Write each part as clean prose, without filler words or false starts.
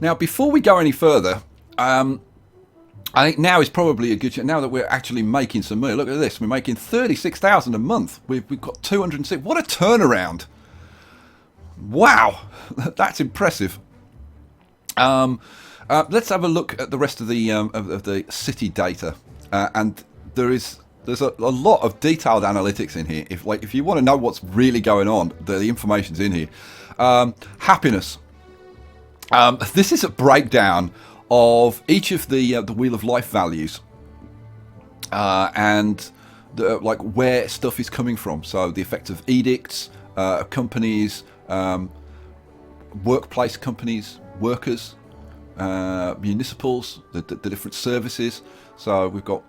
Now, before we go any further, I think now is probably a good chance. Now that we're actually making some money, look at this. We're making 36,000 a month. We've got 206. What a turnaround! Wow, that's impressive. Let's have a look at the rest of the city data, and there's a lot of detailed analytics in here. If you want to know what's really going on, the information's in here. Happiness. This is a breakdown of each of the Wheel of Life values, and like where stuff is coming from. So the effects of edicts, companies, workplace companies, workers, municipals, the different services. So we've got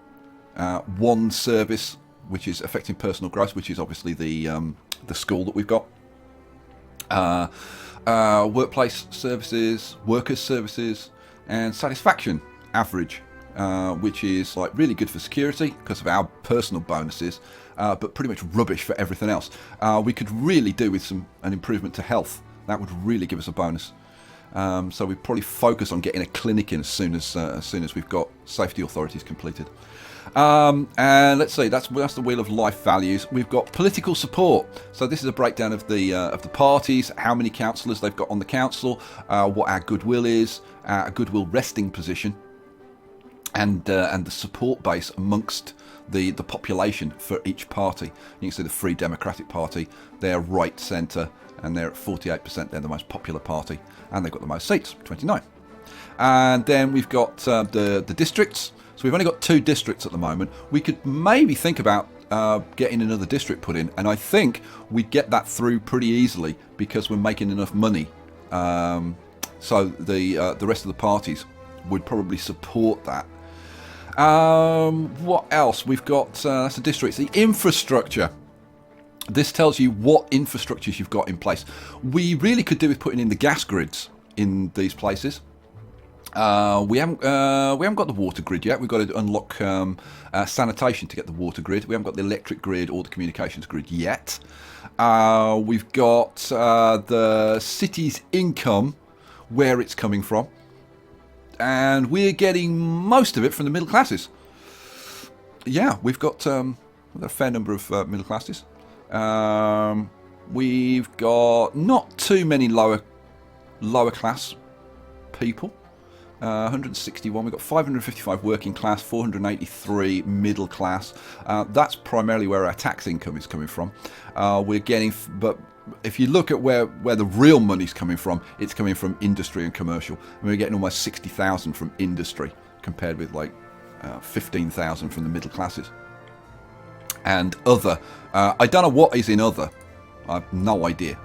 one service which is affecting personal growth, which is obviously the school that we've got. Workplace services, workers' services, and satisfaction average, which is like really good for security because of our personal bonuses, but pretty much rubbish for everything else. We could really do with an improvement to health. That would really give us a bonus. So we probably focus on getting a clinic in as soon as we've got safety authorities completed. And let's see, that's the Wheel of Life values. We've got political support. So this is a breakdown of the parties, how many councillors they've got on the council, what our goodwill is, our goodwill resting position, and the support base amongst the population for each party. You can see the Free Democratic Party, they're right centre, and they're at 48%. They're the most popular party, and they've got the most seats, 29. And then we've got the districts. So we've only got 2 districts at the moment. We could maybe think about getting another district put in, and I think we'd get that through pretty easily because we're making enough money. So the rest of the parties would probably support that. What else? We've got that's the districts. The infrastructure. This tells you what infrastructures you've got in place. We really could do with putting in the gas grids in these places. We haven't got the water grid yet. We've got to unlock sanitation to get the water grid. We haven't got the electric grid or the communications grid yet. We've got the city's income, where it's coming from, and we're getting most of it from the middle classes. Yeah, we've got a fair number of middle classes. We've got not too many lower class people. 161. We've got 555 working class, 483 middle class. That's primarily where our tax income is coming from. We're getting, but if you look at where the real money's coming from, it's coming from industry and commercial. And we're getting almost 60,000 from industry compared with like 15,000 from the middle classes. And other, I don't know what is in other. I have no idea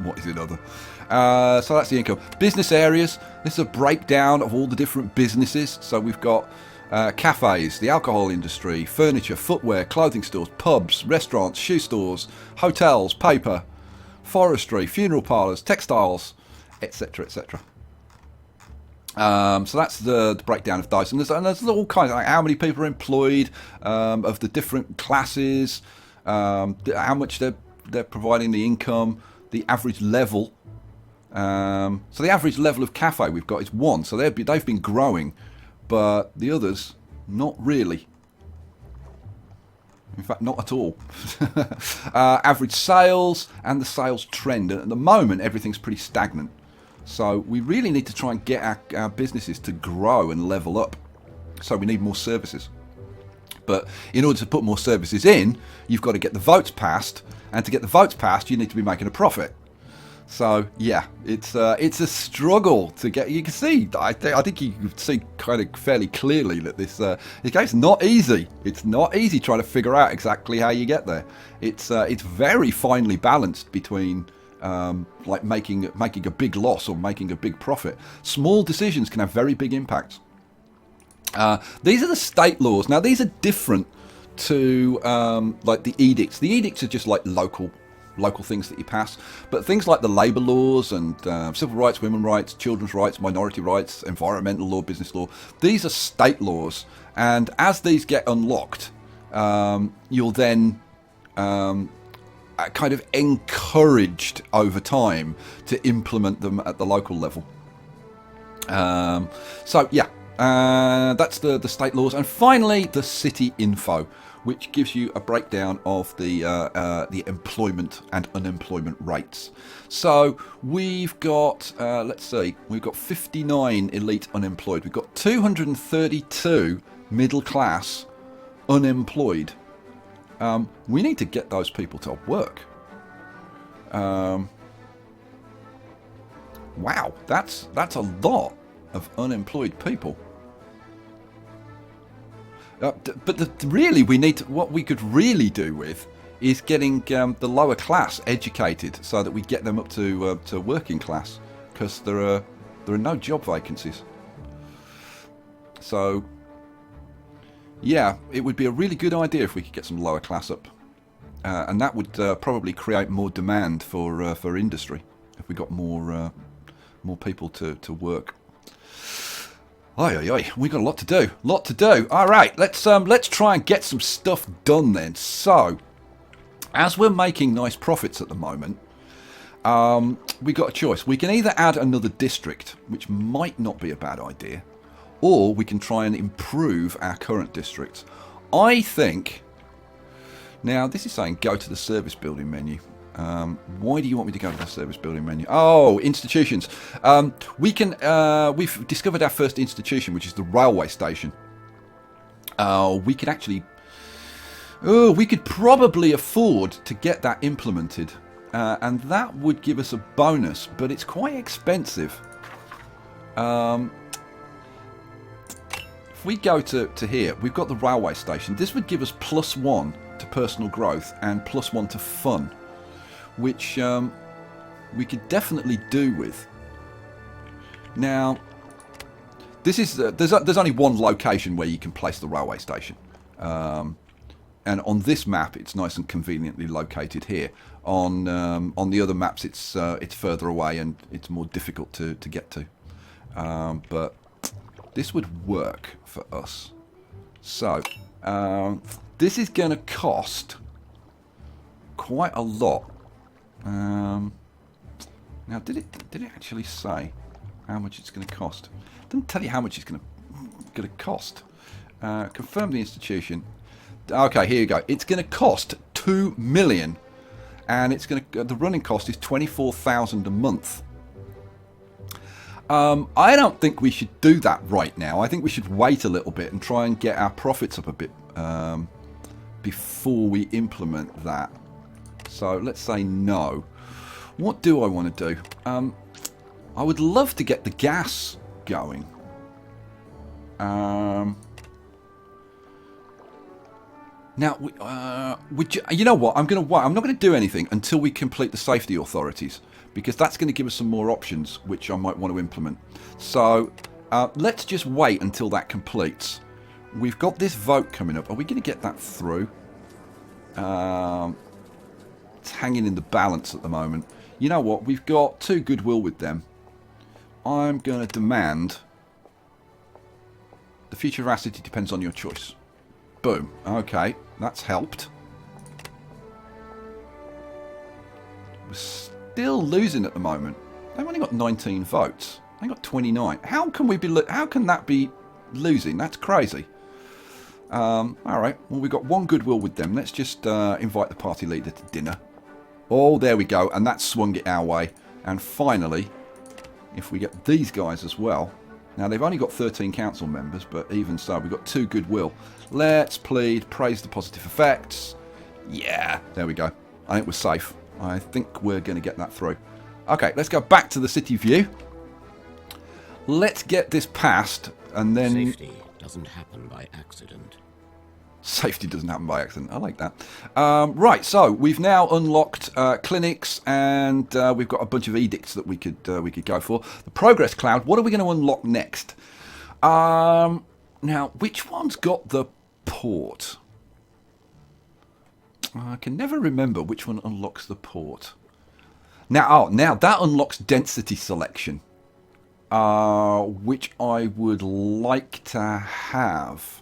what is in other. So that's the income. Business areas. This is a breakdown of all the different businesses. So we've got cafes, the alcohol industry, furniture, footwear, clothing stores, pubs, restaurants, shoe stores, hotels, paper, forestry, funeral parlours, textiles, etc., etc. So that's the breakdown of dice, and there's all kinds of, like, how many people are employed, of the different classes, how much they're providing the income, the average level. So the average level of cafe we've got is 1, so they've been growing, but the others not really. In fact, not at all. Average sales and the sales trend. At the moment, everything's pretty stagnant. So we really need to try and get our businesses to grow and level up. So we need more services. But in order to put more services in, you've got to get the votes passed. And to get the votes passed, you need to be making a profit. So yeah, it's a struggle to get. You can see, I think you can see kind of fairly clearly that this game's not easy. It's not easy trying to figure out exactly how you get there. It's very finely balanced between like making a big loss or making a big profit. Small decisions can have very big impacts. These are the state laws. Now these are different to like the edicts. The edicts are just like local things that you pass, but things like the labour laws and civil rights, women's rights, children's rights, minority rights, environmental law, business law, these are state laws, and as these get unlocked, you'll then kind of encouraged over time to implement them at the local level. So yeah, that's the state laws, and finally the city info, which gives you a breakdown of the employment and unemployment rates. So we've got let's see, we've got 59 elite unemployed, we've got 232 middle class unemployed. We need to get those people to work. Wow, that's a lot of unemployed people. But really, we need to, what we could really do with is getting the lower class educated so that we get them up to working class, because there are no job vacancies. So yeah, it would be a really good idea if we could get some lower class up, and that would probably create more demand for industry if we got more people to work. Oi, we got a lot to do. All right, let's try and get some stuff done then. So, as we're making nice profits at the moment, we got a choice. We can either add another district, which might not be a bad idea, or we can try and improve our current districts. I think, now this is saying go to the service building menu. Why do you want me to go to the service building menu? Oh, institutions. We've discovered our first institution, which is the railway station. We could actually, we could probably afford to get that implemented, and that would give us a bonus, but it's quite expensive. If we go to here, we've got the railway station. This would give us +1 to personal growth and +1 to fun, which we could definitely do with. Now, this is there's only one location where you can place the railway station, and on this map it's nice and conveniently located here. On the other maps it's further away and it's more difficult to get to, but this would work for us. So this is going to cost quite a lot. Now, did it actually say how much it's going to cost? It doesn't tell you how much it's going to cost. Confirm the institution. Okay, here you go. It's going to cost 2 million, and it's going to the running cost is 24,000 a month. I don't think we should do that right now. I think we should wait a little bit and try and get our profits up a bit before we implement that. So let's say no. What do I want to do? I would love to get the gas going. Now, you know what? I'm not going to do anything until we complete the safety authorities, because that's going to give us some more options which I might want to implement. So let's just wait until that completes. We've got this vote coming up. Are we going to get that through? It's hanging in the balance at the moment. You know what? We've got 2 goodwill with them. I'm going to demand the future of our city depends on your choice. Boom. Okay, that's helped. We're still losing at the moment. They've only got 19 votes. They got 29. How can that be losing? That's crazy. All right. Well, we've got 1 goodwill with them. Let's just invite the party leader to dinner. Oh, there we go. And that swung it our way. And finally, if we get these guys as well. Now, they've only got 13 council members, but even so, we've got 2 goodwill. Let's praise the positive effects. Yeah, there we go. I think we're safe. I think we're going to get that through. Okay, let's go back to the city view. Let's get this passed, and then... Safety doesn't happen by accident. Safety doesn't happen by accident. I like that. Right, so we've now unlocked clinics, and we've got a bunch of edicts that we could go for. The progress cloud. What are we going to unlock next? Now, which one's got the port? I can never remember which one unlocks the port. Now that unlocks density selection, which I would like to have.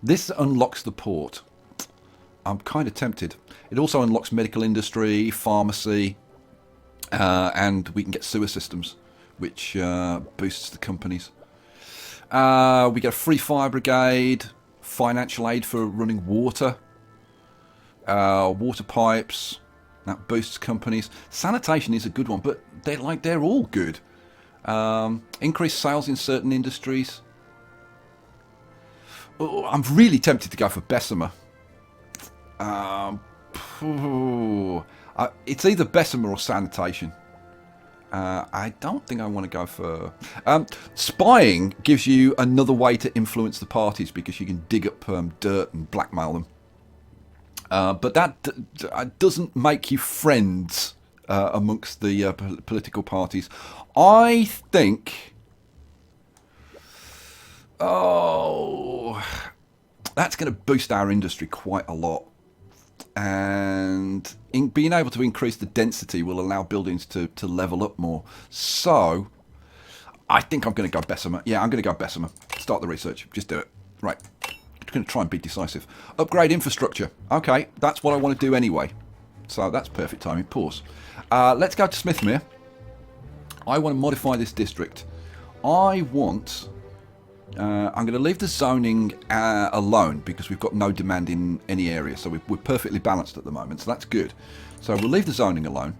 This unlocks the port. I'm kind of tempted. It also unlocks medical industry, pharmacy, and we can get sewer systems, which boosts the companies. We get a free fire brigade, financial aid for running water, water pipes. That boosts companies. Sanitation is a good one, but they're all good. Increased sales in certain industries. Oh, I'm really tempted to go for Bessemer. It's either Bessemer or sanitation. I don't think I want to go for... spying gives you another way to influence the parties because you can dig up dirt and blackmail them. But that doesn't make you friends amongst the political parties. I think... Oh... That's going to boost our industry quite a lot. And being able to increase the density will allow buildings to level up more. So, I think I'm going to go Bessemer. Yeah, I'm going to go Bessemer. Start the research. Just do it. Right. I'm going to try and be decisive. Upgrade infrastructure. Okay, that's what I want to do anyway. So that's perfect timing. Pause. Let's go to Smithmere. I want to modify this district. I want... I'm going to leave the zoning alone because we've got no demand in any area, so we're perfectly balanced at the moment, so that's good. So we'll leave the zoning alone.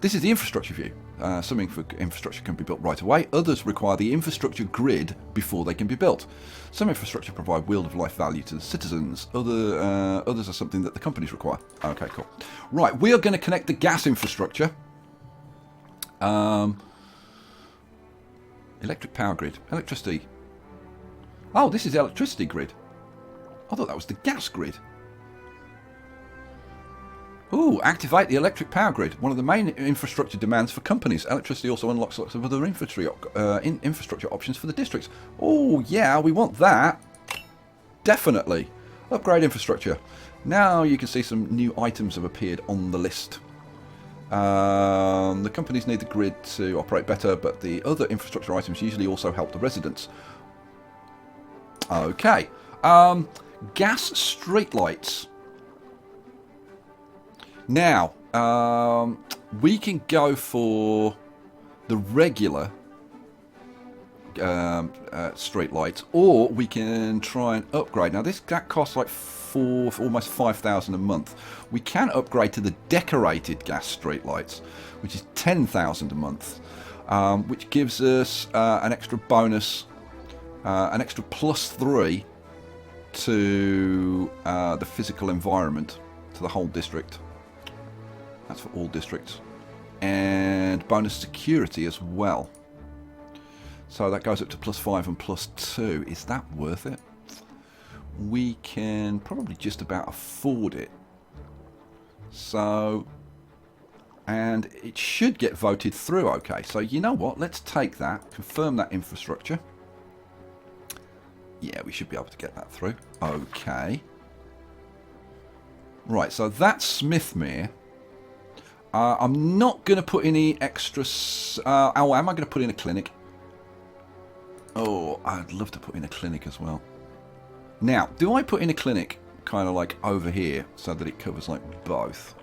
This is the infrastructure view. Something for infrastructure can be built right away. Others require the infrastructure grid before they can be built. Some infrastructure provide wheel-of-life value to the citizens. Others are something that the companies require. Okay, cool. Right, we are going to connect the gas infrastructure. Electric power grid. Electricity. Oh, this is the electricity grid. I thought that was the gas grid. Ooh, activate the electric power grid. One of the main infrastructure demands for companies. Electricity also unlocks lots of other infrastructure options for the districts. Oh, yeah, we want that. Definitely. Upgrade infrastructure. Now you can see some new items have appeared on the list. The companies need the grid to operate better, but the other infrastructure items usually also help the residents. Okay. Gas streetlights. Now, we can go for the regular streetlights, or we can try and upgrade. Now, that costs like almost 5,000 a month. We can upgrade to the decorated gas streetlights, which is 10,000 a month, which gives us an extra bonus. An extra +3 to the physical environment, to the whole district. That's for all districts. And bonus security as well. So that goes up to +5 and +2. Is that worth it? We can probably just about afford it. So... And it should get voted through okay. So you know what? Let's take that. Confirm that infrastructure. Yeah, we should be able to get that through. Okay. Right, so that's Smithmere. I'm not going to put any extra... oh, am I going to put in a clinic? Oh, I'd love to put in a clinic as well. Now, do I put in a clinic kind of like over here so that it covers like both?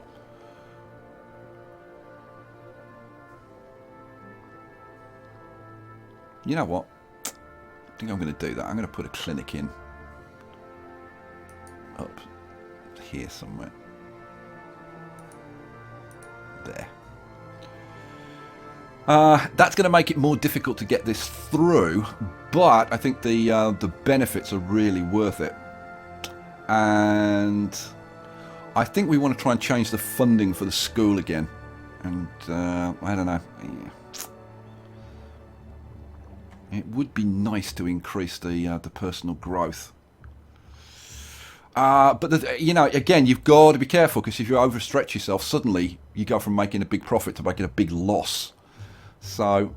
You know what? I think I'm going to do that. I'm going to put a clinic in up here somewhere. There. That's going to make it more difficult to get this through, but I think the benefits are really worth it. And I think we want to try and change the funding for the school again. And I don't know. Yeah. It would be nice to increase the personal growth. But, you know, again, you've got to be careful, because if you overstretch yourself, suddenly you go from making a big profit to making a big loss. So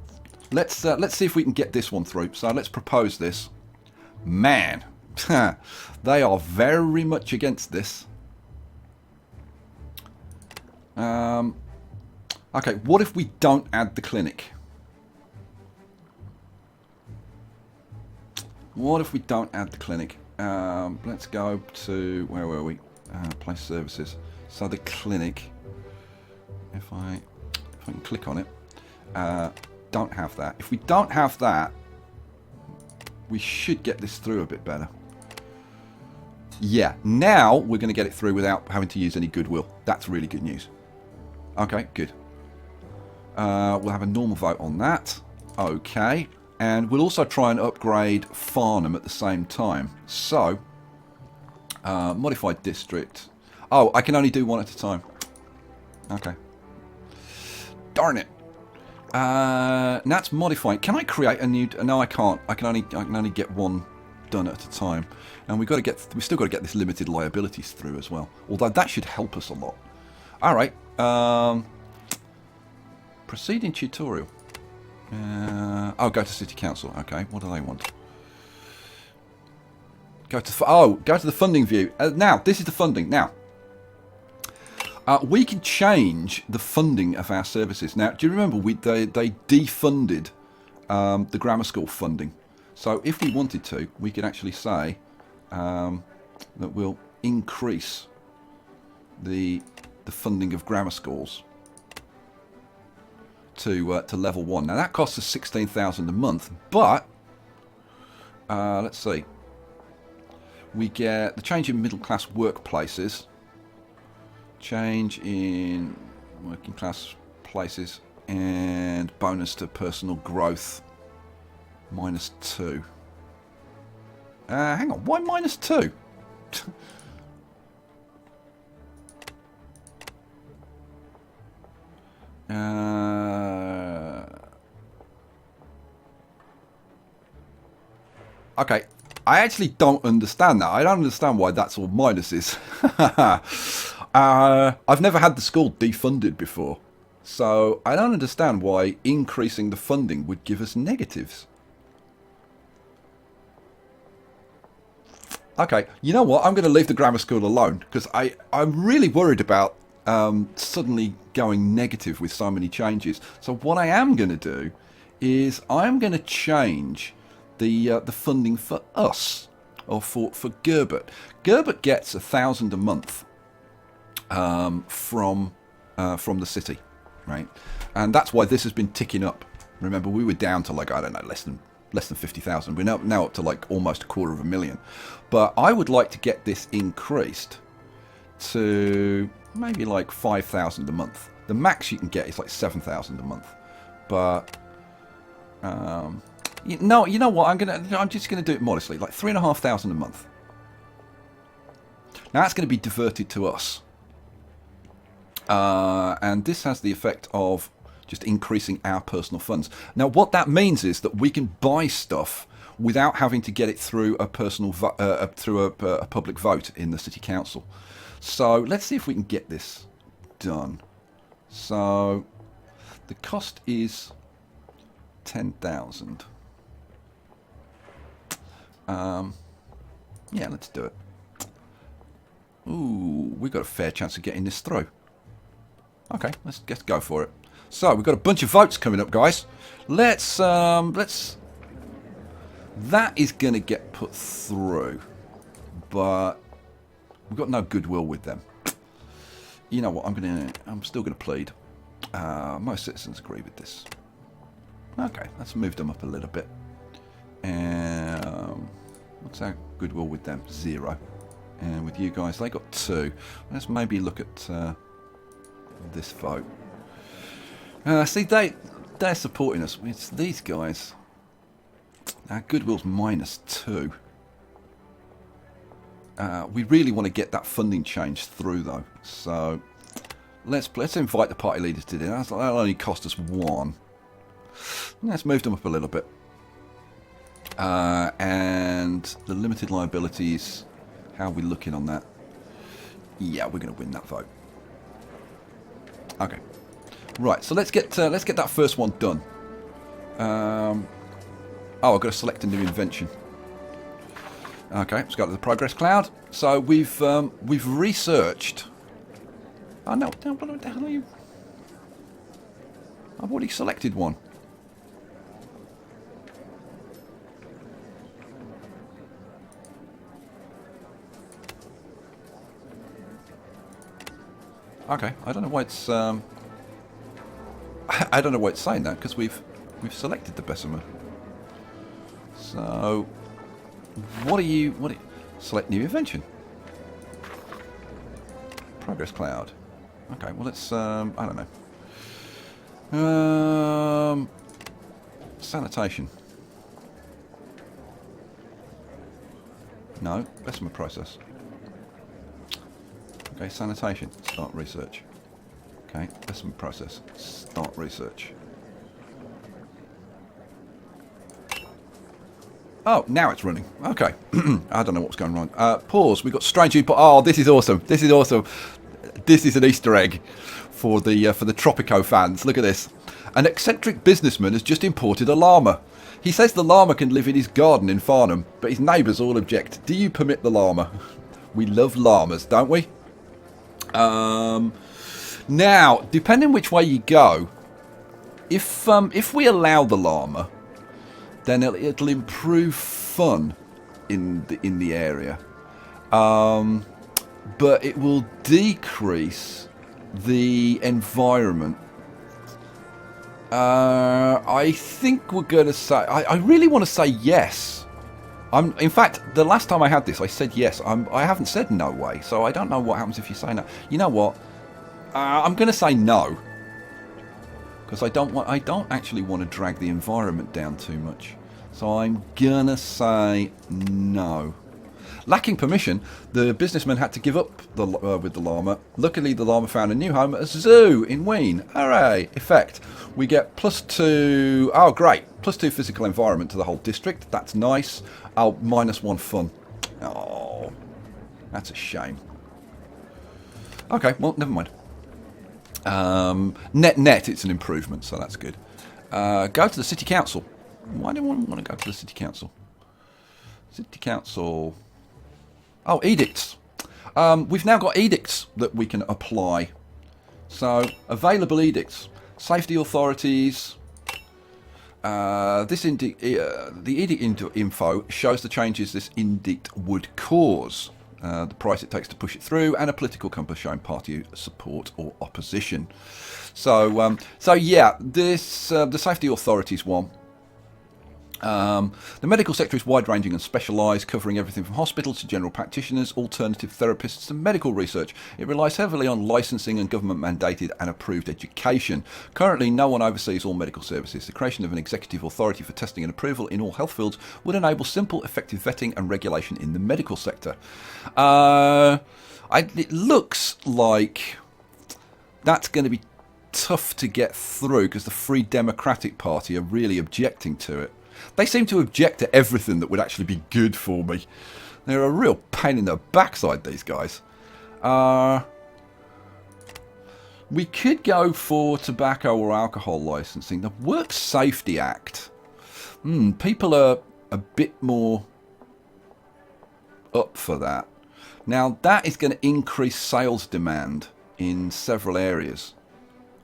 let's see if we can get this one through. So let's propose this. Man, they are very much against this. Okay, what if we don't add the clinic? What if we don't add the clinic? Let's go to... Where were we? Place services. So the clinic, if I can click on it, don't have that. If we don't have that, we should get this through a bit better. Yeah, now we're going to get it through without having to use any goodwill. That's really good news. Okay, good. We'll have a normal vote on that. Okay. And we'll also try and upgrade Farnham at the same time. So, modified district. Oh, I can only do one at a time. Okay. Darn it. That's modifying. Can I create a new? No, I can't. I can only get one done at a time. And we still got to get this limited liabilities through as well. Although that should help us a lot. All right. Proceeding tutorial. Go to City Council. Okay, what do they want? Go to the funding view. Now, this is the funding. Now, we can change the funding of our services. Now, do you remember they defunded the grammar school funding? So, if we wanted to, we could actually say that we'll increase the funding of grammar schools to level 1. Now that costs us 16,000 a month, but let's see. We get the change in middle class workplaces, change in working class places, and bonus to personal growth -2. Hang on, why -2? Okay, I actually don't understand that. I don't understand why that's all minuses. I've never had the school defunded before, so I don't understand why increasing the funding would give us negatives. Okay, you know what? I'm going to leave the grammar school alone, because I'm really worried about suddenly going negative with so many changes. So what I am going to do is I'm going to change the funding for us, or for Gerbert. Gerbert gets 1,000 a month from the city, right? And that's why this has been ticking up. Remember, we were down to like, I don't know, less than 50,000. We're now up to like almost 250,000. But I would like to get this increased to maybe like 5,000 a month. The max you can get is like 7,000 a month. But you know what? I'm just gonna do it modestly, like 3,500 a month. Now that's going to be diverted to us, and this has the effect of just increasing our personal funds. Now, what that means is that we can buy stuff without having to get it through a a public vote in the city council. So let's see if we can get this done. So the cost is 10,000. Yeah, let's do it. Ooh, we've got a fair chance of getting this through. Okay, let's go for it. So we've got a bunch of votes coming up, guys. Let's that is going to get put through, but we've got no goodwill with them. You know what? I'm still gonna plead. Most citizens agree with this. Okay, let's move them up a little bit. What's our goodwill with them? 0. And with you guys, they got 2. Let's maybe look at this vote. See, they're supporting us. It's these guys. Our goodwill's -2. We really want to get that funding change through, though. So let's invite the party leaders to dinner. That'll only cost us 1. Let's move them up a little bit. And the limited liabilities, how are we looking on that? Yeah, we're going to win that vote. Okay, right. So let's get that first one done. I've got to select a new invention. Okay, let's go to the progress cloud. So we've researched. Oh no! What the hell are you? I've already selected one. Okay, I don't know why it's I don't know why it's saying that, because we've selected the Bessemer. So what are you select new invention. Progress cloud. Okay, well let's I don't know. Sanitation. No, Bessemer process. Okay, sanitation. Start research. Okay, Bessemer process. Start research. Oh, now it's running. Okay. I don't know what's going wrong. Pause. We've got strange input. Oh, this is awesome. This is awesome. This is an Easter egg for the Tropico fans. Look at this. An eccentric businessman has just imported a llama. He says the llama can live in his garden in Farnham, but his neighbours all object. Do you permit the llama? We love llamas, don't we? Now, depending which way you go, if we allow the llama, then it'll improve fun in the area, but it will decrease the environment. I think we're going to say... I really want to say yes. In fact, the last time I had this, I said yes. I haven't said no way, so I don't know what happens if you say no. You know what? I'm going to say no, because I don't actually want to drag the environment down too much. So I'm going to say no. Lacking permission, the businessman had to give up with the llama. Luckily, the llama found a new home at a zoo in Ween. Hooray! Effect. We get +2... Oh, great. +2 physical environment to the whole district. That's nice. Oh, -1 fun. Oh, that's a shame. Okay, well, never mind. Net, it's an improvement, so that's good. Go to the city council. Why do I want to go to the city council? City council... Oh, edicts. We've now got edicts that we can apply. So, available edicts. Safety authorities. The edict info shows the changes this edict would cause, the price it takes to push it through, and a political compass showing party support or opposition. So yeah, this the safety authorities one. The medical sector is wide-ranging and specialised, covering everything from hospitals to general practitioners, alternative therapists to medical research. It relies heavily on licensing and government-mandated and approved education. Currently, no one oversees all medical services. The creation of an executive authority for testing and approval in all health fields would enable simple, effective vetting and regulation in the medical sector. It looks like that's going to be tough to get through because the Free Democratic Party are really objecting to it. They seem to object to everything that would actually be good for me. They're a real pain in the backside, these guys. We could go for tobacco or alcohol licensing. The Work Safety Act. People are a bit more up for that. Now, that is going to increase sales demand in several areas.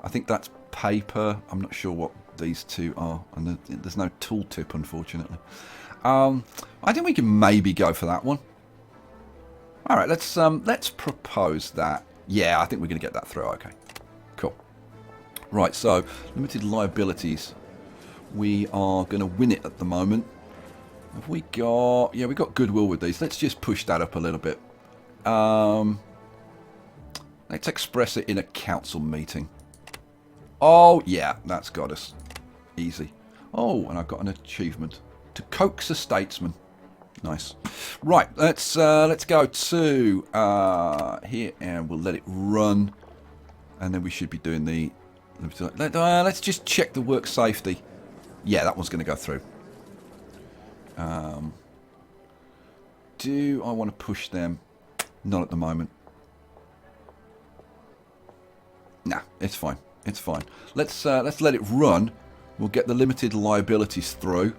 I think that's paper. I'm not sure what these two are, and there's no tooltip, unfortunately. I think we can maybe go for that one. All right, let's propose that. Yeah, I think we're going to get that through. Okay, cool. Right, so limited liabilities. We are going to win it at the moment. Have we got? Yeah, we got goodwill with these. Let's just push that up a little bit. Let's express it in a council meeting. Oh yeah, that's got us. Easy. Oh, and I've got an achievement. To coax a statesman. Nice. Right, let's go to here, and we'll let it run. And then we should be doing the... let's just check the work safety. Yeah, that one's going to go through. Do I want to push them? Not at the moment. Nah, it's fine. It's fine. Let's let it run. We'll get the limited liabilities through.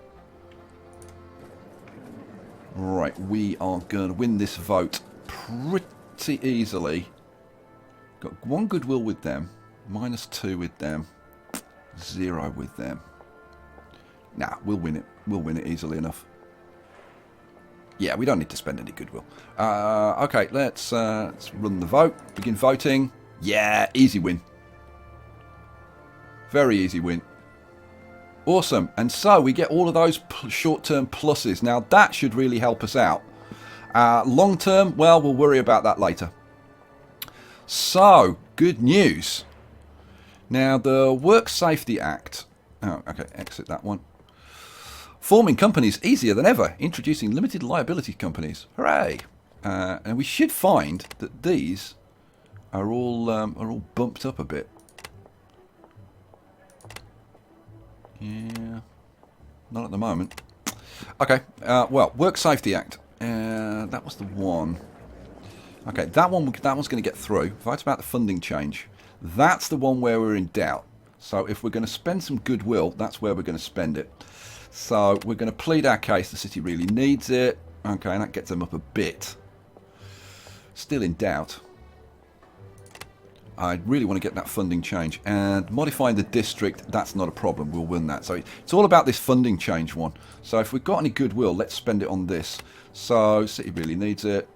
Right, we are going to win this vote pretty easily. Got 1 goodwill with them, -2 with them, 0 with them. Nah, we'll win it. We'll win it easily enough. Yeah, we don't need to spend any goodwill. Okay, let's run the vote. Begin voting. Yeah, easy win. Very easy win. Awesome. And so we get all of those short-term pluses. Now that should really help us out. Long-term, well, we'll worry about that later. So, good news. Now the Work Safety Act. Oh, okay, exit that one. Forming companies easier than ever. Introducing limited liability companies. Hooray! And we should find that these are all bumped up a bit. Yeah, not at the moment. Okay, well, Work Safety Act. That was the one. Okay, that one's going to get through. Fight about the funding change. That's the one where we're in doubt. So if we're going to spend some goodwill, that's where we're going to spend it. So we're going to plead our case. The city really needs it. Okay, and that gets them up a bit. Still in doubt. I really want to get that funding change. And modifying the district, that's not a problem. We'll win that. So it's all about this funding change one. So if we've got any goodwill, let's spend it on this. So city really needs it.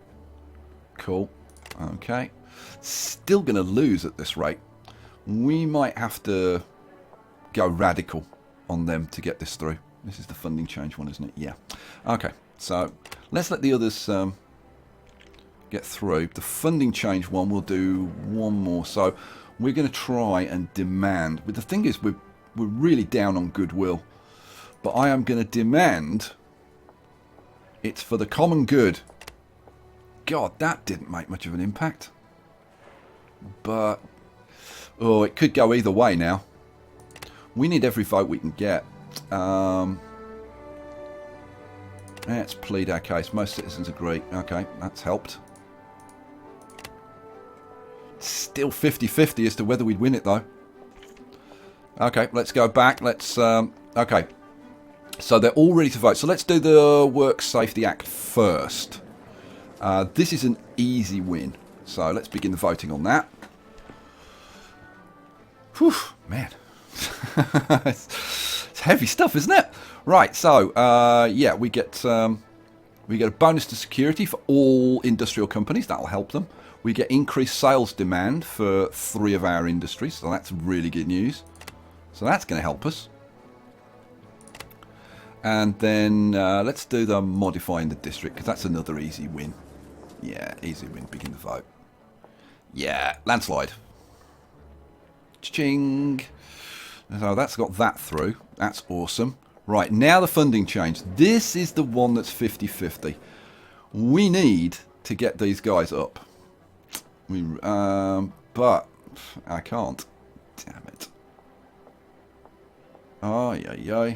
Cool. Okay. Still going to lose at this rate. We might have to go radical on them to get this through. This is the funding change one, isn't it? Yeah. Okay. So let's let the others get through. The funding change one, we'll do one more. So we're going to try and demand. But the thing is, we're really down on goodwill. But I am going to demand it's for the common good. God, that didn't make much of an impact. But, oh, it could go either way now. We need every vote we can get. Let's plead our case. Most citizens agree. Okay, that's helped. Still 50-50 as to whether we'd win it, though. Okay, let's go back. Let's, okay. So they're all ready to vote. So let's do the Work Safety Act first. This is an easy win. So let's begin the voting on that. Whew, man. It's heavy stuff, isn't it? Right, so, yeah, we get a bonus to security for all industrial companies. That'll help them. We get increased sales demand for 3 of our industries. So that's really good news. So that's going to help us. And then let's do the modifying the district, because that's another easy win. Yeah, easy win. Begin the vote. Yeah, landslide. Cha-ching. So that's got that through. That's awesome. Right, now the funding change. This is the one that's 50-50. We need to get these guys up. But I can't. Damn it. Oh, yeah.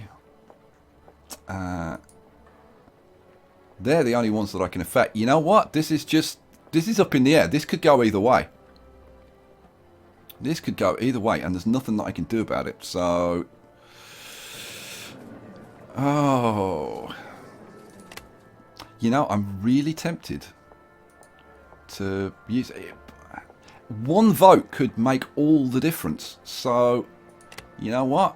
They're the only ones that I can affect. You know what? This is up in the air. This could go either way. This could go either way, and there's nothing that I can do about it. So, oh, you know, I'm really tempted to use it. One vote could make all the difference. So, you know what?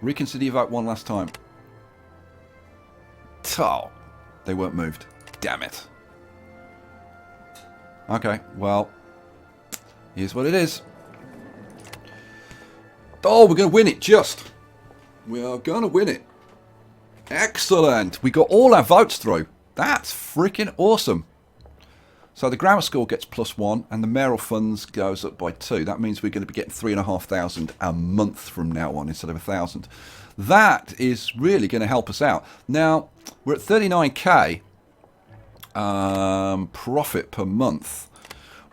Reconsider your vote one last time. Oh, they weren't moved. Damn it. Okay, well, here's what it is. Oh, we're going to win it, just. We are going to win it. Excellent. We got all our votes through. That's freaking awesome. So the grammar school gets +1 and the mayoral funds goes up by 2. That means we're going to be getting 3,500 a month from now on instead of 1,000. That is really going to help us out. Now, we're at 39k profit per month.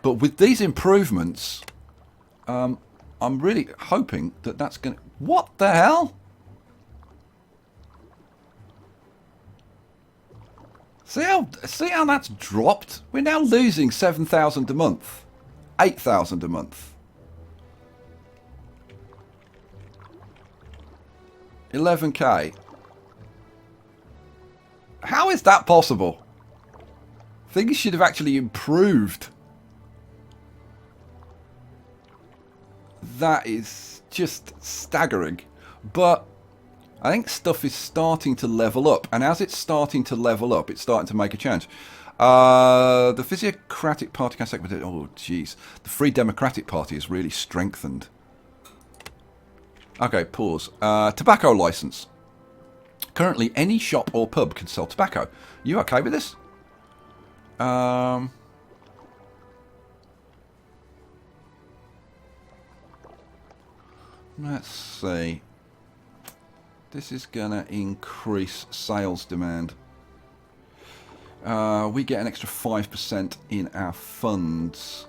But with these improvements, I'm really hoping that that's going to... What the hell? See how that's dropped? We're now losing 7,000 a month. 8,000 a month. 11k. How is that possible? Things should have actually improved. That is just staggering. But I think stuff is starting to level up, and as it's starting to level up, it's starting to make a change. The Physiocratic Party can second. Oh, jeez. The Free Democratic Party is really strengthened. Okay, pause. Tobacco license. Currently, any shop or pub can sell tobacco. You okay with this? Let's see. This is going to increase sales demand. We get an extra 5% in our funds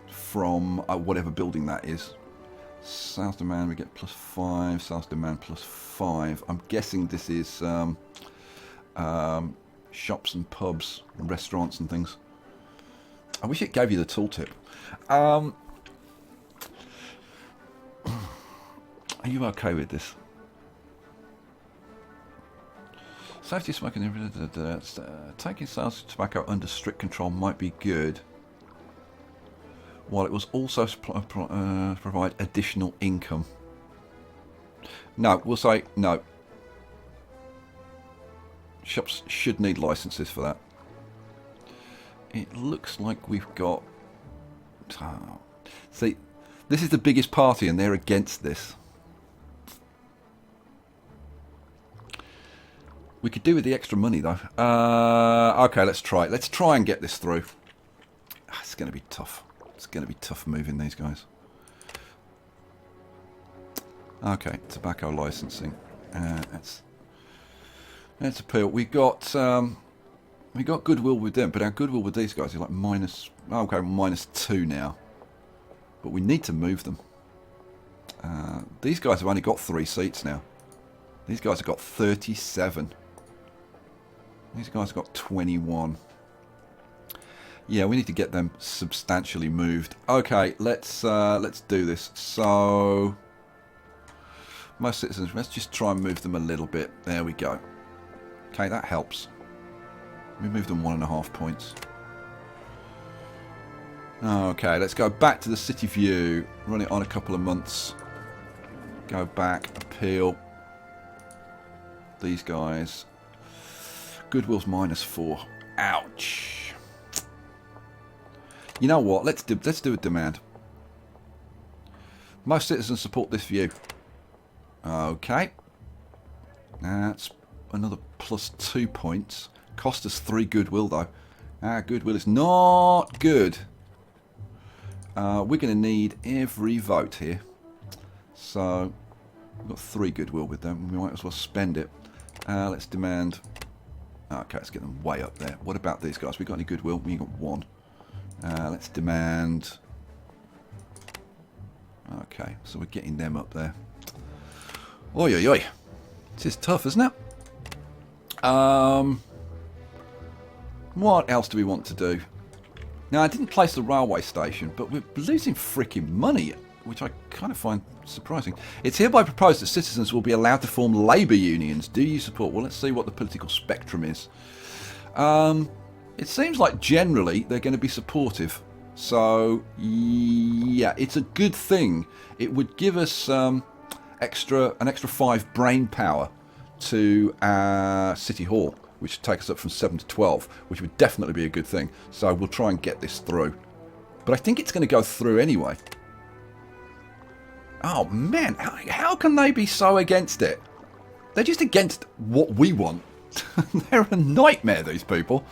from whatever building that is. Sales demand, we get +5. Sales demand +5. I'm guessing this is shops and pubs and restaurants and things. I wish it gave you the tooltip. Are you okay with this? Safety smoking. Taking sales of tobacco under strict control might be good, while it was also provide additional income. No, we'll say no. Shops should need licenses for that. It looks like we've got... see, this is the biggest party and they're against this. We could do with the extra money though. Okay, let's try it. Let's try and get this through. It's going to be tough. It's going to be tough moving these guys. Okay, tobacco licensing. Let's appeal. We got goodwill with them, but our goodwill with these guys is like -2 now. But we need to move them. These guys have only got 3 seats now. These guys have got 37. These guys have got 21. Yeah, we need to get them substantially moved. Okay, let's do this. So most citizens, let's just try and move them a little bit. There we go. Okay, that helps. We moved them 1.5 points. Okay, let's go back to the city view. Run it on a couple of months. Go back, appeal. These guys. Goodwill's -4. Ouch. You know what? Let's do a demand. Most citizens support this view. Okay. That's another +2 points. Cost us 3 goodwill though. Our goodwill is not good. We're going to need every vote here. So we've got 3 goodwill with them. We might as well spend it. Let's demand. Okay, let's get them way up there. What about these guys? We got any goodwill? We got 1. Let's demand. Okay, so we're getting them up there. Oi, oi, oi. This is tough, isn't it? What else do we want to do? Now, I didn't place the railway station, but we're losing freaking money, which I kind of find surprising. It's hereby proposed that citizens will be allowed to form labour unions. Do you support? Well, let's see what the political spectrum is. It seems like generally they're going to be supportive. So, yeah, it's a good thing. It would give us an extra 5 brain power to our City Hall, which would take us up from 7 to 12, which would definitely be a good thing. So we'll try and get this through. But I think it's going to go through anyway. Oh, man, how can they be so against it? They're just against what we want. They're a nightmare, these people.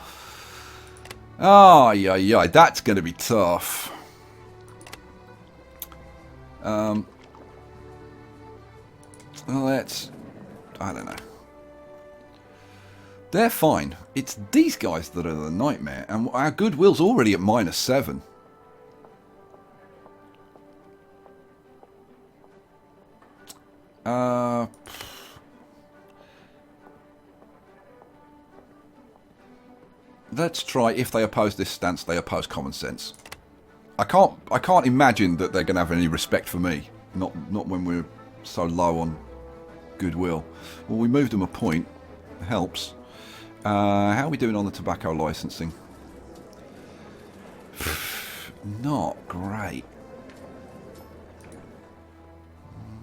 Oh, yeah, that's going to be tough. Let's... I don't know. They're fine. It's these guys that are the nightmare. And our goodwill's already at -7. Let's try. If they oppose this stance, they oppose common sense. I can't imagine that they're going to have any respect for me. Not when we're so low on goodwill. Well, we moved them a point. It helps. How are we doing on the tobacco licensing? Not great.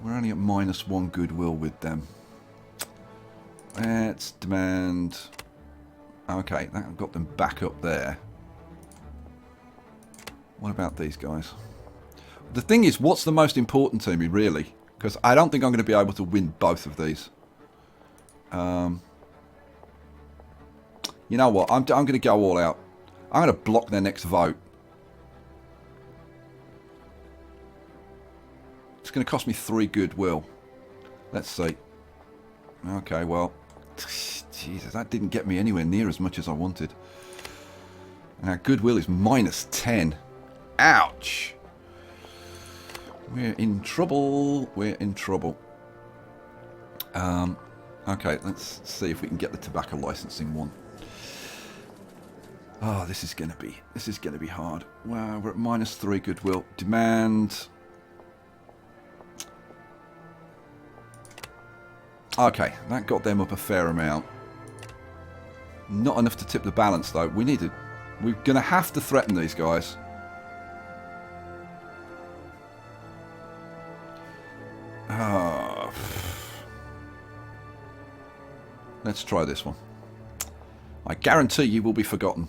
We're only at -1 goodwill with them. Let's demand... Okay, that got them back up there. What about these guys? The thing is, what's the most important to me, really? Because I don't think I'm going to be able to win both of these. You know what? I'm going to go all out. I'm going to block their next vote. It's going to cost me 3 goodwill. Let's see. Okay, well... Jesus, that didn't get me anywhere near as much as I wanted. Now, goodwill is minus 10. Ouch! We're in trouble. We're in trouble. Okay, let's see if we can get the tobacco licensing one. Oh, this is gonna be hard. Wow, we're at minus 3 goodwill. Demand. Okay, that got them up a fair amount. Not enough to tip the balance though. We're gonna have to threaten these guys. Oh. Let's try this one. I guarantee you will be forgotten.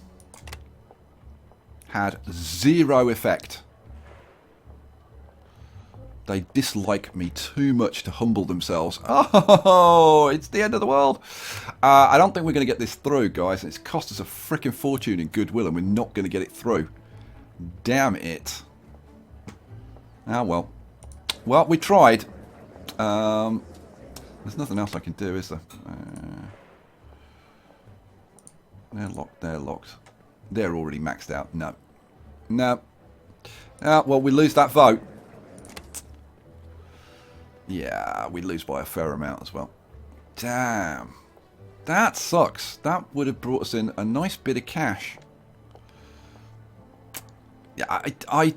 Had 0 effect. They dislike me too much to humble themselves. Oh, it's the end of the world. I don't think we're going to get this through, guys. It's cost us a freaking fortune in goodwill, and we're not going to get it through. Damn it. Ah, well. Well, we tried. There's nothing else I can do, is there? They're locked. They're locked. They're already maxed out. No. No. Well, we lose that vote. Yeah, we lose by a fair amount as well. Damn. That sucks. That would have brought us in a nice bit of cash. Yeah, I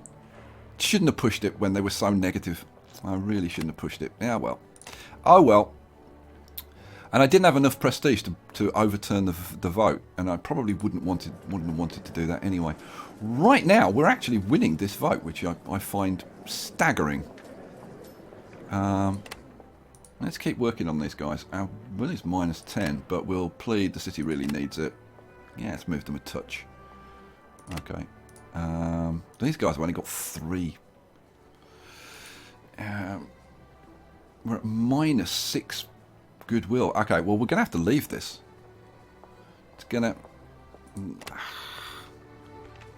shouldn't have pushed it when they were so negative. I really shouldn't have pushed it. Yeah, well. Oh, well. And I didn't have enough prestige to overturn the vote. And I probably wouldn't have wanted to do that anyway. Right now, we're actually winning this vote, which I find staggering. Let's keep working on these guys. Our will is minus 10, but we'll plead the city really needs it. Yeah, let's move them a touch. Okay. These guys have only got 3. We're at minus 6 goodwill. Okay, well, we're going to have to leave this. It's going to...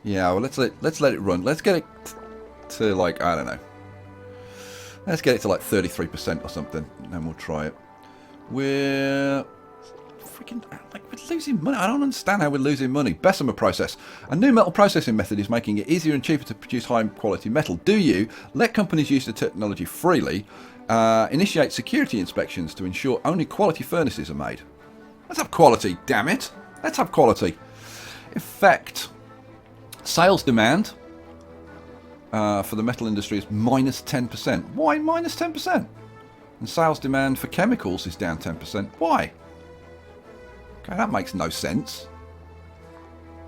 Yeah, well, let's let it run. Let's get it to, like, I don't know. Let's get it to like 33% or something, and then we'll try it. We're freaking like we're losing money. I don't understand how we're losing money. Bessemer process. A new metal processing method is making it easier and cheaper to produce high quality metal. Do you let companies use the technology freely? Initiate security inspections to ensure only quality furnaces are made. Let's have quality, damn it. Let's have quality. Effect. Sales demand. For the metal industry is minus 10%. Why minus 10%? And sales demand for chemicals is down 10%. Why? Okay, that makes no sense.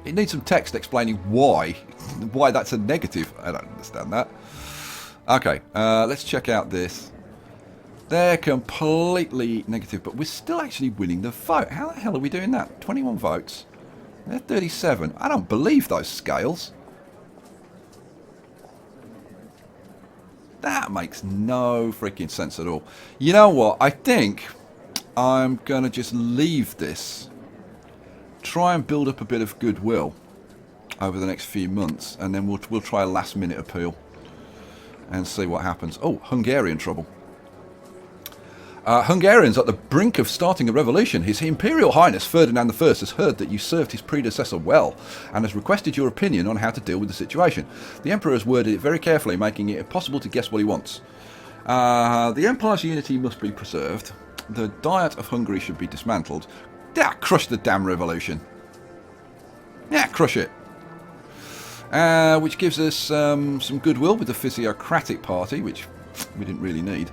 It needs some text explaining why that's a negative. I don't understand that. Okay, let's check out this. They're completely negative, but we're still actually winning the vote. How the hell are we doing that? 21 votes. They're 37. I don't believe those scales. That makes no freaking sense at all. You know what? I think I'm going to just leave this. Try and build up a bit of goodwill over the next few months. And then we'll try a last minute appeal. And see what happens. Oh, Hungarian trouble. Hungarians at the brink of starting a revolution. His Imperial Highness Ferdinand I has heard that you served his predecessor well and has requested your opinion on how to deal with the situation. The Emperor has worded it very carefully, making it impossible to guess what he wants. The Empire's unity must be preserved. The Diet of Hungary should be dismantled. Yeah, crush the damn revolution. Yeah, crush it. Which gives us some goodwill with the Physiocratic Party, which we didn't really need.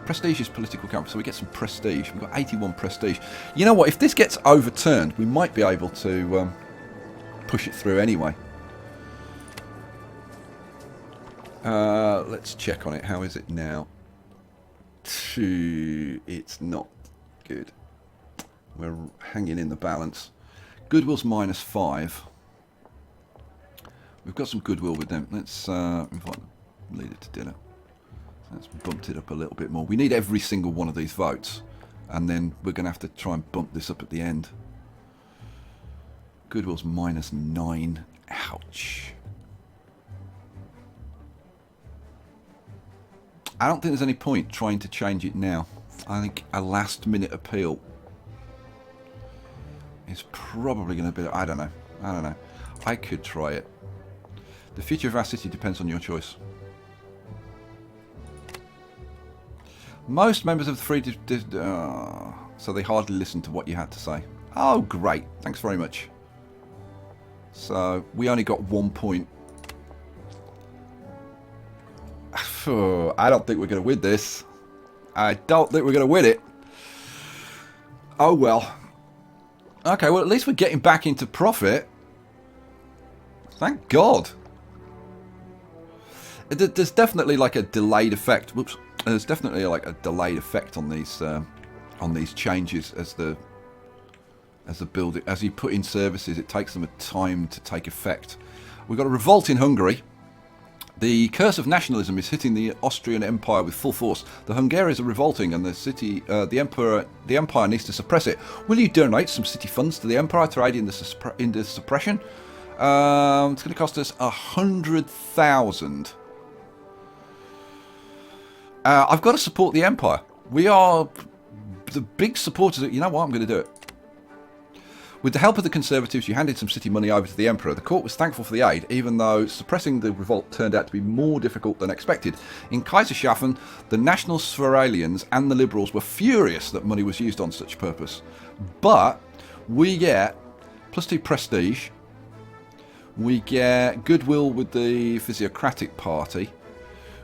Prestige is political capital, so we get some prestige. We've got 81 prestige. You know what? If this gets overturned, we might be able to push it through anyway. Let's check on it. How is it now? It's not good. We're hanging in the balance. Goodwill's -5. We've got some goodwill with them. Let's invite the leader to dinner. Let's bumped it up a little bit more. We need every single one of these votes. And then we're going to have to try and bump this up at the end. Goodwill's -9. Ouch. I don't think there's any point trying to change it now. I think a last minute appeal is probably going to be... I don't know. I could try it. The future of our city depends on your choice. Most members of the Free... so they hardly listened to what you had to say. Oh, great. Thanks very much. So, we only got 1 point. I don't think we're going to win this. I don't think we're going to win it. Oh, well. Okay, well, at least we're getting back into profit. Thank God. There's definitely like a delayed effect. Whoops. There's definitely like a delayed effect on these changes as you put in services. It takes them a time to take effect. We've got a revolt in Hungary. The curse of nationalism is hitting the Austrian Empire with full force. The Hungarians are revolting, and the Empire needs to suppress it. Will you donate some city funds to the Empire to aid in the suppression? It's going to cost us 100,000. I've got to support the Empire. We are the big supporters. You know what? I'm going to do it. With the help of the Conservatives, you handed some city money over to the Emperor. The court was thankful for the aid, even though suppressing the revolt turned out to be more difficult than expected. In Kaiserschaffen, the National Sveralians and the Liberals were furious that money was used on such purpose. But we get +2 prestige. We get goodwill with the Physiocratic Party.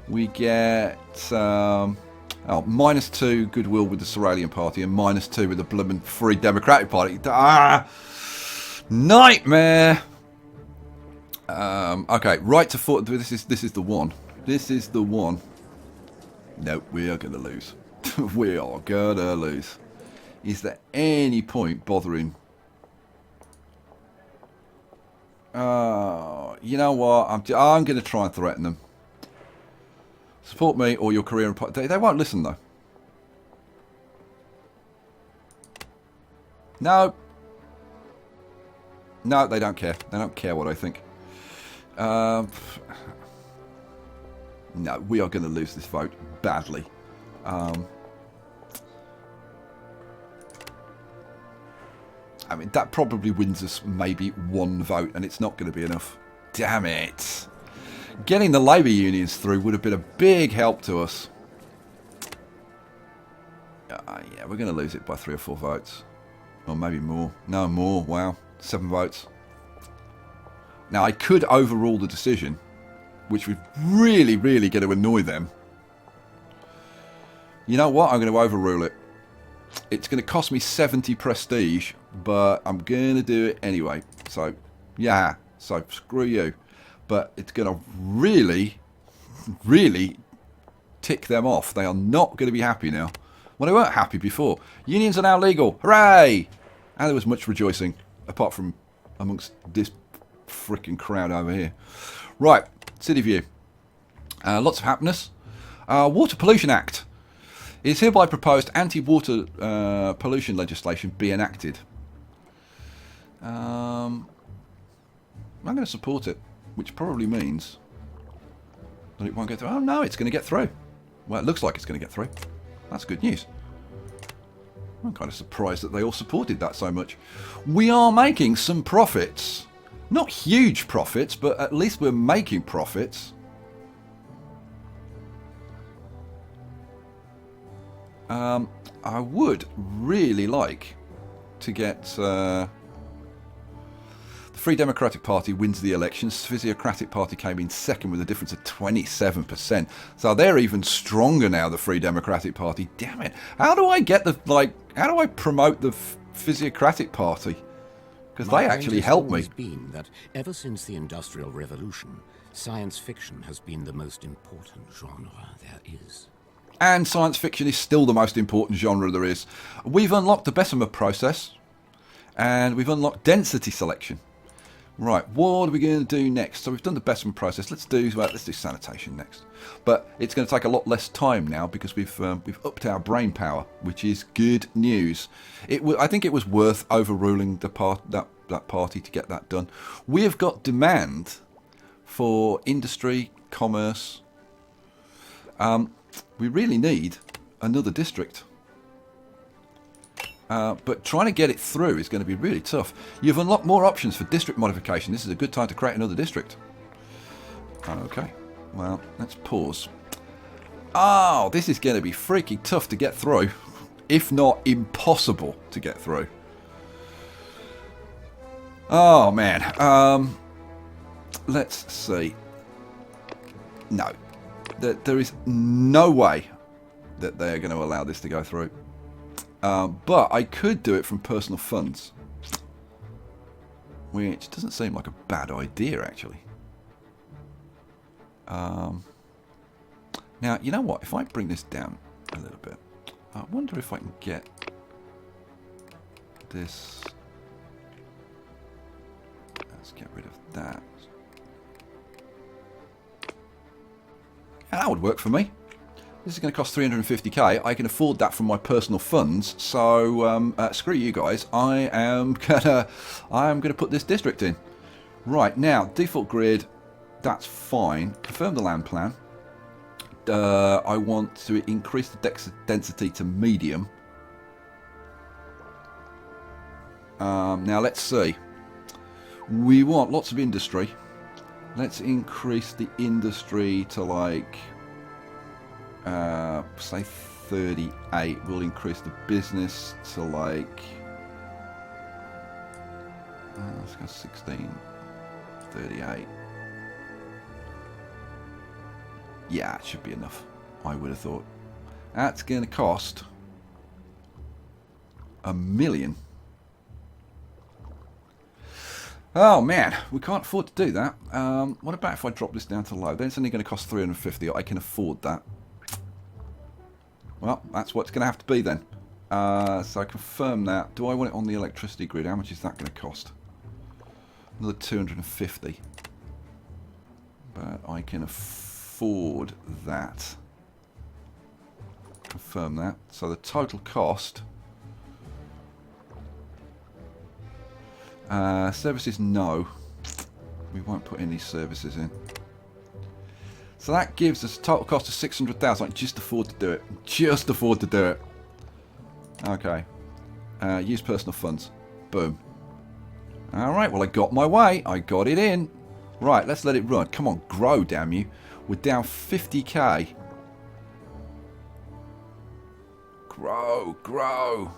We get... -2 goodwill with the Sveralian Party and -2 with the blooming Free Democratic Party. Nightmare. Okay, right to foot. This is the one. This is the one. No, we are gonna lose. We are gonna lose. Is there any point bothering? You know what? I'm gonna try and threaten them. Support me or your career. They won't listen, though. No. No, they don't care. They don't care what I think. No, we are going to lose this vote badly. I mean, that probably wins us maybe 1 vote, and it's not going to be enough. Damn it. Getting the labour unions through would have been a big help to us. Yeah, we're going to lose it by 3 or 4 votes. Or maybe more. No, more. Wow. 7 votes. Now, I could overrule the decision, which would really, really going to annoy them. You know what? I'm going to overrule it. It's going to cost me 70 prestige, but I'm going to do it anyway. So, yeah. So, screw you. But it's going to really, really tick them off. They are not going to be happy now. Well, they weren't happy before. Unions are now legal. Hooray! And there was much rejoicing, apart from amongst this freaking crowd over here. Right, City View. Lots of happiness. Water Pollution Act. It is hereby proposed anti-water pollution legislation be enacted. I'm going to support it. Which probably means that it won't get through. Oh, no, it's going to get through. Well, it looks like it's going to get through. That's good news. I'm kind of surprised that they all supported that so much. We are making some profits. Not huge profits, but at least we're making profits. I would really like to get... Free Democratic Party wins the elections. Physiocratic Party came in second with a difference of 27%. So they're even stronger now, the Free Democratic Party. Damn it. How do I get how do I promote the Physiocratic Party? Because they actually help me. Been that ever since the Industrial Revolution, science fiction has been the most important genre there is. And science fiction is still the most important genre there is. We've unlocked the Bessemer process, and we've unlocked density selection. Right, what are we going to do next? So we've done the Bessemer process. Let's do sanitation next. But it's going to take a lot less time now because we've upped our brain power, which is good news. I think it was worth overruling that party to get that done. We have got demand for industry, commerce. We really need another district. But trying to get it through is going to be really tough. You've unlocked more options for district modification. This is a good time to create another district. Okay, well, let's pause. Oh, this is going to be freaking tough to get through, if not impossible to get through. Oh, man. Let's see. No. There is no way that they're going to allow this to go through. But I could do it from personal funds, which doesn't seem like a bad idea, actually. Now, you know what? If I bring this down a little bit, I wonder if I can get this. Let's get rid of that. Yeah, that would work for me. This is going to cost 350k. I can afford that from my personal funds. So screw you guys. I am gonna put this district in. Right now, default grid. That's fine. Confirm the land plan. I want to increase the density to medium. Now let's see. We want lots of industry. Let's increase the industry to like. Say 38. We'll increase the business to like let's go 16, 38. Yeah, it should be enough. I would have thought. That's going to cost $1 million. Oh man, we can't afford to do that. What about if I drop this down to low? Then it's only going to cost 350. I can afford that. Well, that's what it's going to have to be then. So I confirm that. Do I want it on the electricity grid? How much is that going to cost? Another 250. But I can afford that. Confirm that. So the total cost. Services, no. We won't put any services in. So that gives us a total cost of 600,000. I can just afford to do it. Just afford to do it. Okay. Use personal funds. Boom. Alright, well I got my way. I got it in. Right, let's let it run. Come on, grow, damn you. We're down 50k. Grow, grow.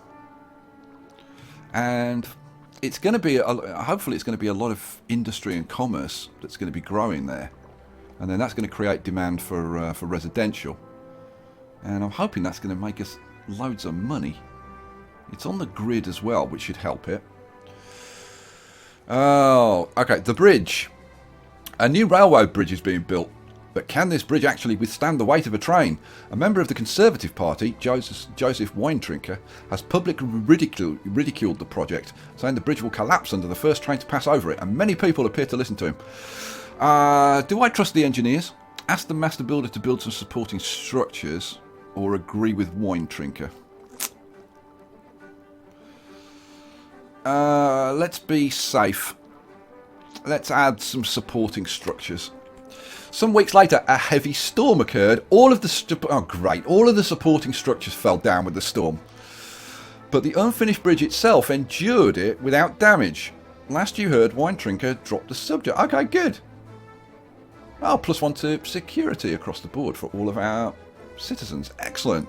And it's going to be, hopefully it's going to be a lot of industry and commerce that's going to be growing there. And then that's going to create demand for residential. And I'm hoping that's going to make us loads of money. It's on the grid as well, which should help it. Oh, okay, the bridge. A new railroad bridge is being built. But can this bridge actually withstand the weight of a train? A member of the Conservative Party, Joseph Weinetrinker, has publicly ridiculed the project, saying the bridge will collapse under the first train to pass over it, and many people appear to listen to him. Do I trust the engineers? Ask the master builder to build some supporting structures, or agree with Weinetrinker? Let's be safe. Let's add some supporting structures. Some weeks later, a heavy storm occurred. All of the supporting structures fell down with the storm. But the unfinished bridge itself endured it without damage. Last you heard, Weinetrinker dropped the subject. Okay, good. Oh, +1 to security across the board for all of our citizens. Excellent.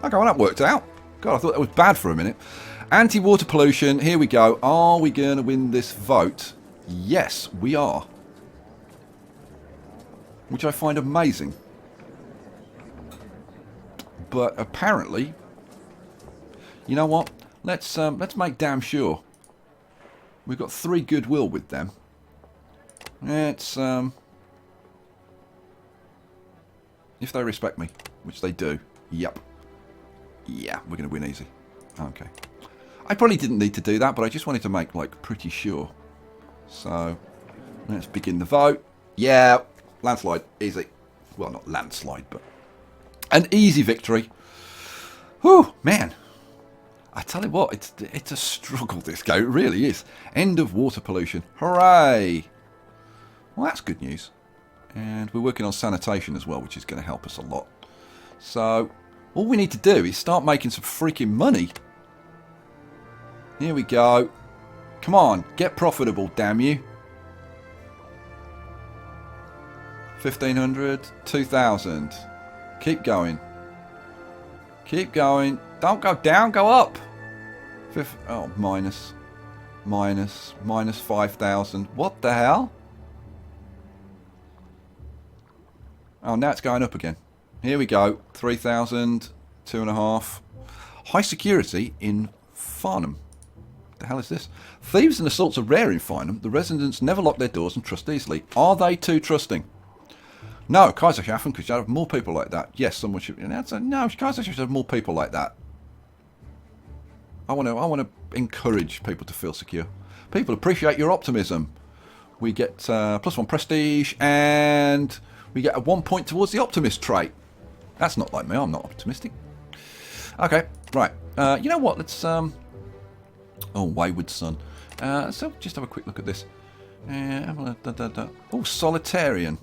Okay, well that worked out. God, I thought that was bad for a minute. Anti-water pollution. Here we go. Are we going to win this vote? Yes, we are. Which I find amazing. But apparently, you know what? Let's make damn sure. We've got 3 goodwill with them. Let's if they respect me, which they do. Yep. Yeah, we're going to win easy. Okay. I probably didn't need to do that, but I just wanted to make, like, pretty sure. So, let's begin the vote. Yeah, landslide. Easy. Well, not landslide, but an easy victory. Whew, man. I tell you what, it's a struggle, this game. It really is. End of water pollution. Hooray. Well, that's good news. And we're working on sanitation as well, which is going to help us a lot. So, all we need to do is start making some freaking money. Here we go. Come on, get profitable, damn you. 1,500, 2,000. Keep going. Keep going. Don't go down, go up. Minus 5,000. What the hell? Oh, now it's going up again. Here we go. 3,000, 2.5. High security in Farnham. What the hell is this? Thieves and assaults are rare in Farnham. The residents never lock their doors and trust easily. Are they too trusting? No, Kaiserschaffen could have more people like that. Yes, someone should. No, Kaiserschaffen should have more people like that. I want to encourage people to feel secure. People appreciate your optimism. We get +1 prestige, and we get a 1 point towards the optimist trait. That's not like me. I'm not optimistic. Okay, right. You know what? Let's. Oh, Wayward Son. So just have a quick look at this. Oh, Solitarian.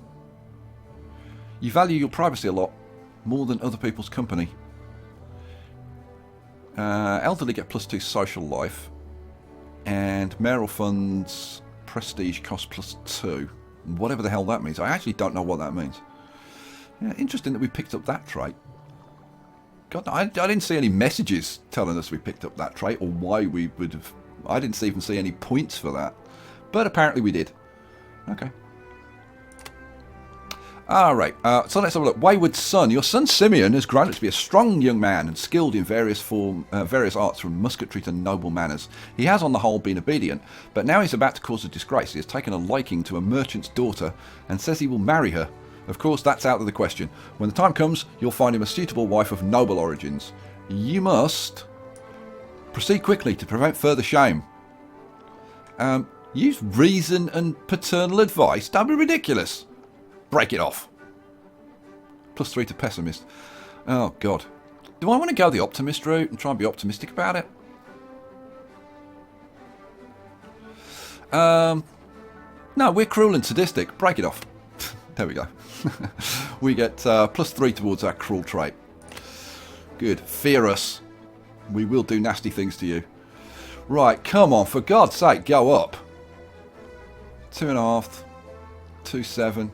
You value your privacy a lot, more than other people's company. Elderly get +2 social life, and mayoral funds prestige cost +2. Whatever the hell that means. I actually don't know what that means. Yeah, interesting that we picked up that trait. God, I didn't see any messages telling us we picked up that trait, or why we would have. I didn't even see any points for that, but apparently we did. Okay. Alright, so let's have a look. Wayward Son. Your son Simeon has grown up to be a strong young man and skilled in various arts, from musketry to noble manners. He has on the whole been obedient, but now he's about to cause a disgrace. He has taken a liking to a merchant's daughter and says he will marry her. Of course, that's out of the question. When the time comes, you'll find him a suitable wife of noble origins. You must proceed quickly to prevent further shame. Use reason and paternal advice. Don't be ridiculous. Break it off. +3 to pessimist. Oh, God. Do I want to go the optimist route and try and be optimistic about it? No, we're cruel and sadistic. Break it off. There we go. We get +3 towards our cruel trait. Good. Fear us. We will do nasty things to you. Right, come on. For God's sake, go up. 2.5. 2.7.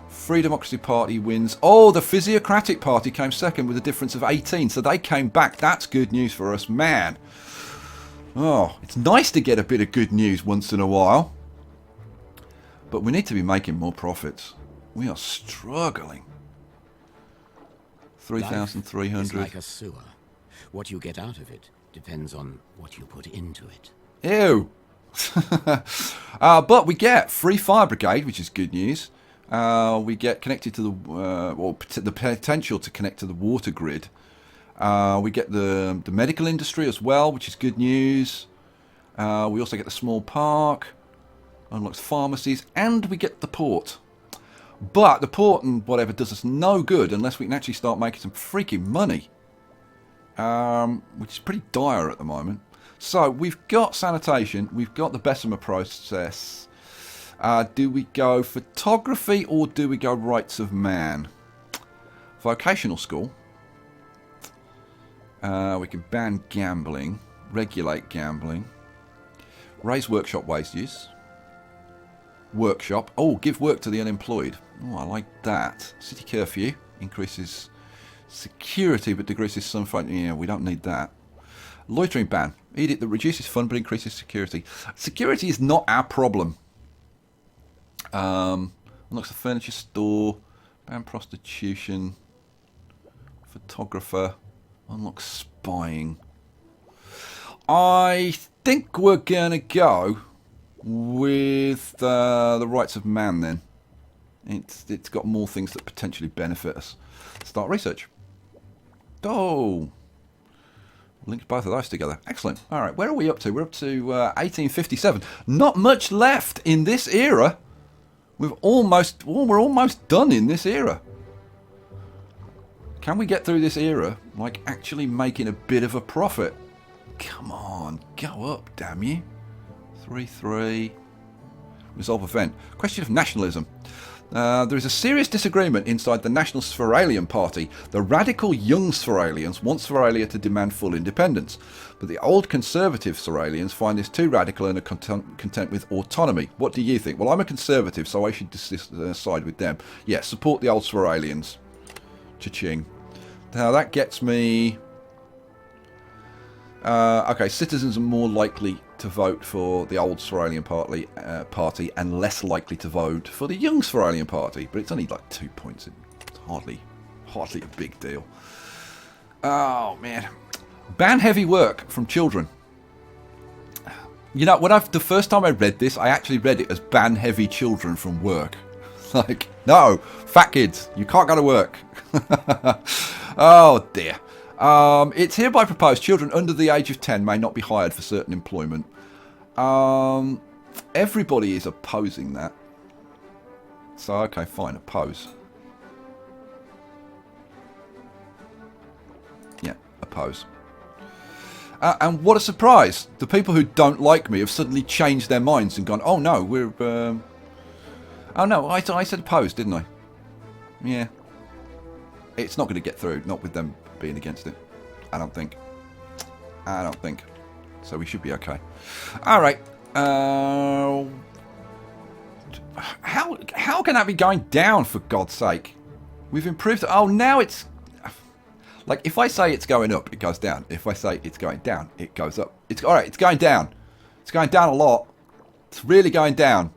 Free Democracy Party wins. Oh, the Physiocratic Party came second with a difference of 18, so they came back. That's good news for us, man. Oh, it's nice to get a bit of good news once in a while. But we need to be making more profits. We are struggling. 3,300. It's like a sewer. What you get out of it depends on what you put into it. Ew. But we get free fire brigade, which is good news. We get connected to the potential to connect to the water grid. We get the medical industry as well, which is good news. We also get the small park, unlocks pharmacies, and we get the port. But the port and whatever does us no good unless we can actually start making some freaking money, which is pretty dire at the moment. So we've got sanitation, we've got the Bessemer process. Do we go photography or do we go rights of man? Vocational school. We can ban gambling, regulate gambling, raise workshop wages. Workshop. Oh, give work to the unemployed. Oh, I like that. City curfew increases security but decreases some fun. Yeah, we don't need that. Loitering ban. Edict that reduces fun but increases security. Security is not our problem. Unlocks the furniture store, ban prostitution, photographer, unlocks spying. I think we're gonna go with the rights of man then. It's got more things that potentially benefit us. Start research. Oh, linked both of those together. Excellent. All right, where are we up to? We're up to 1857. Not much left in this era. We're almost done in this era. Can we get through this era, like actually making a bit of a profit? Come on, go up, damn you. 3-3. Resolve event. Question of nationalism. There is a serious disagreement inside the National Sferalian Party. The radical young Sferalians want Sferalia to demand full independence, but the old conservative Sferalians find this too radical and are content with autonomy. What do you think? Well, I'm a conservative, so I should side with them. Yeah, support the old Sferalians. Cha-ching. Now that gets me... okay, citizens are more likely to vote for the old Sferalian party and less likely to vote for the young Sferalian party, but it's only like 2 points. It's hardly a big deal. Oh man, ban heavy work from children. You know, the first time I read this, I actually read it as ban heavy children from work. Like, no, fat kids, you can't go to work. Oh dear. It's hereby proposed children under the age of 10 may not be hired for certain employment. Everybody is opposing that. So, okay, fine, oppose. Yeah, oppose. And what a surprise. The people who don't like me have suddenly changed their minds and gone, oh no, we're... Oh no, I said oppose, didn't I? Yeah. It's not going to get through, not with them being against it. I don't think. So we should be okay. All right. How can that be going down, for God's sake? We've improved. Oh, now it's... Like, if I say it's going up, it goes down. If I say it's going down, it goes up. It's all right, it's going down. It's going down a lot. It's really going down.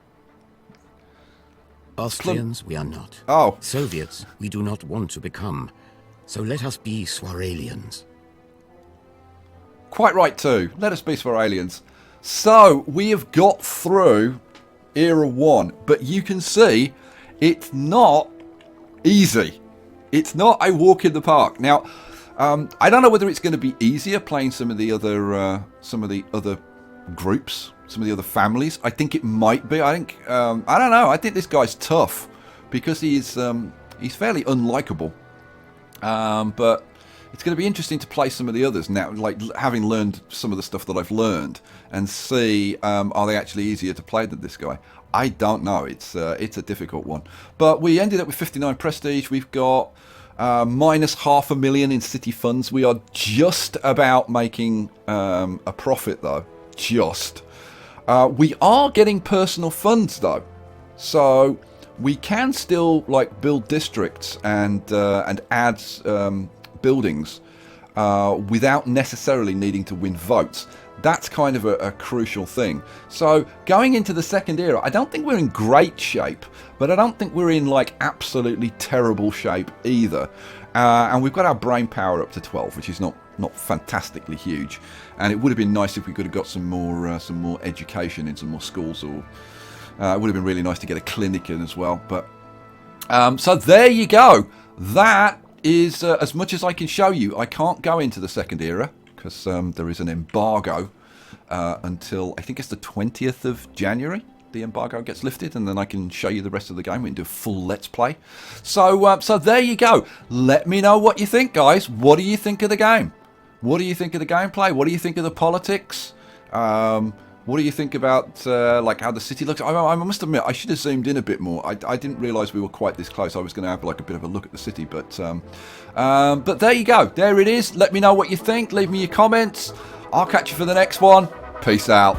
Austrians, we are not. Oh. Soviets, we do not want to become. So let us be Swaralians. Quite right too. Let us be Swaralians. So we have got through Era 1, but you can see it's not easy. It's not a walk in the park. Now, I don't know whether it's going to be easier playing some of the other groups, some of the other families. I think it might be. I don't know. I think this guy's tough because he's fairly unlikable. But it's going to be interesting to play some of the others now, like having learned some of the stuff that I've learned, and see are they actually easier to play than this guy. I don't know. It's a difficult one. But we ended up with 59 prestige. We've got minus $500,000 in city funds. We are just about making a profit though. Just. We are getting personal funds though, so we can still like build districts and add buildings without necessarily needing to win votes. That's kind of a crucial thing. So going into the second era, I don't think we're in great shape, but I don't think we're in like absolutely terrible shape either. And we've got our brain power up to 12, which is not fantastically huge. And it would have been nice if we could have got some more education in some more schools, or it would have been really nice to get a clinic in as well. But so there you go. That is as much as I can show you. I can't go into the second era because there is an embargo until I think it's the 20th of January. The embargo gets lifted, and then I can show you the rest of the game. We can do a full let's play. So so there you go. Let me know what you think, guys. What do you think of the game? What do you think of the gameplay? What do you think of the politics? What do you think about like how the city looks? I must admit, I should have zoomed in a bit more. I didn't realise we were quite this close. I was going to have like a bit of a look at the city, but there you go. There it is. Let me know what you think. Leave me your comments. I'll catch you for the next one. Peace out.